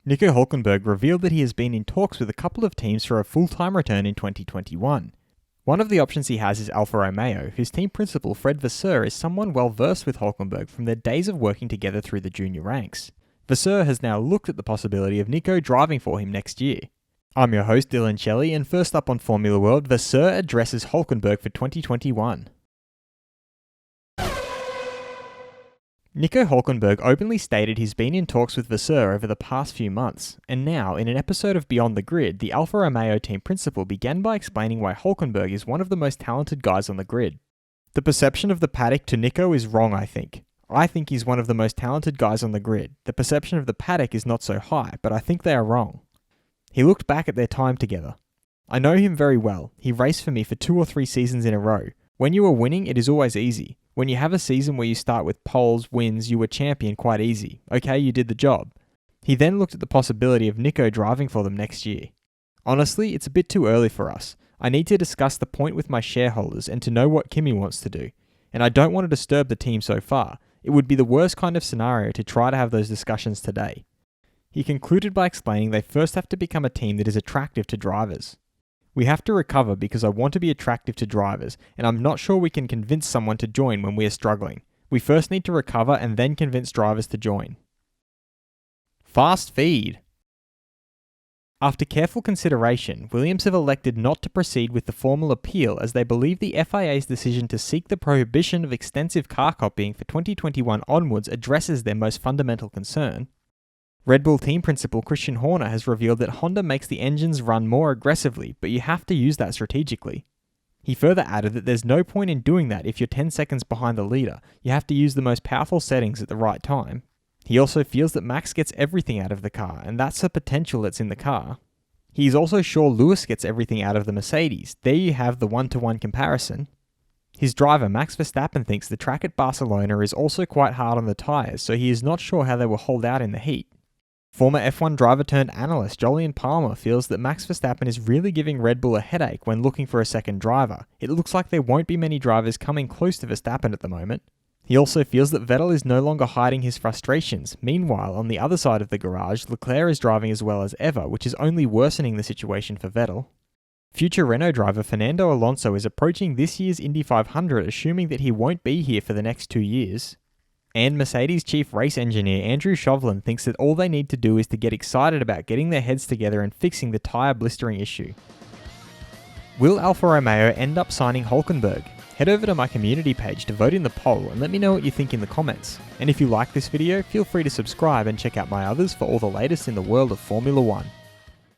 Nico Hulkenberg revealed that he has been in talks with a couple of teams for a full-time return in 2021. One of the options he has is Alfa Romeo, whose team principal Fred Vasseur is someone well versed with Hulkenberg from their days of working together through the junior ranks. Vasseur has now looked at the possibility of Nico driving for him next year. I'm your host Dillon Shelley, and first up on Formula World, Vasseur addresses Hulkenberg for 2021. Nico Hulkenberg openly stated he's been in talks with Vasseur over the past few months, and now, in an episode of Beyond the Grid, the Alfa Romeo team principal began by explaining why Hulkenberg is one of the most talented guys on the grid. The perception of the paddock to Nico is wrong, I think. I think he's one of the most talented guys on the grid. The perception of the paddock is not so high, but I think they are wrong. He looked back at their time together. I know him very well. He raced for me for 2 or 3 seasons in a row. When you are winning, it is always easy. When you have a season where you start with poles, wins, you were champion quite easy. Okay, you did the job. He then looked at the possibility of Nico driving for them next year. Honestly, it's a bit too early for us. I need to discuss the point with my shareholders and to know what Kimi wants to do. And I don't want to disturb the team so far. It would be the worst kind of scenario to try to have those discussions today. He concluded by explaining they first have to become a team that is attractive to drivers. We have to recover because I want to be attractive to drivers, and I'm not sure we can convince someone to join when we are struggling. We first need to recover and then convince drivers to join. Fast feed. After careful consideration, Williams have elected not to proceed with the formal appeal as they believe the FIA's decision to seek the prohibition of extensive car copying for 2021 onwards addresses their most fundamental concern. Red Bull team principal Christian Horner has revealed that Honda makes the engines run more aggressively, but you have to use that strategically. He further added that there's no point in doing that if you're 10 seconds behind the leader. You have to use the most powerful settings at the right time. He also feels that Max gets everything out of the car, and that's the potential that's in the car. He's also sure Lewis gets everything out of the Mercedes. There you have the one-to-one comparison. His driver Max Verstappen thinks the track at Barcelona is also quite hard on the tyres, so he is not sure how they will hold out in the heat. Former F1 driver turned analyst Jolyon Palmer feels that Max Verstappen is really giving Red Bull a headache when looking for a second driver. It looks like there won't be many drivers coming close to Verstappen at the moment. He also feels that Vettel is no longer hiding his frustrations. Meanwhile, on the other side of the garage, Leclerc is driving as well as ever, which is only worsening the situation for Vettel. Future Renault driver Fernando Alonso is approaching this year's Indy 500, assuming that he won't be here for the next 2 years. And Mercedes chief race engineer Andrew Chauvelin thinks that all they need to do is to get excited about getting their heads together and fixing the tyre blistering issue. Will Alfa Romeo end up signing Hulkenberg? Head over to my community page to vote in the poll and let me know what you think in the comments. And if you like this video, feel free to subscribe and check out my others for all the latest in the world of Formula 1.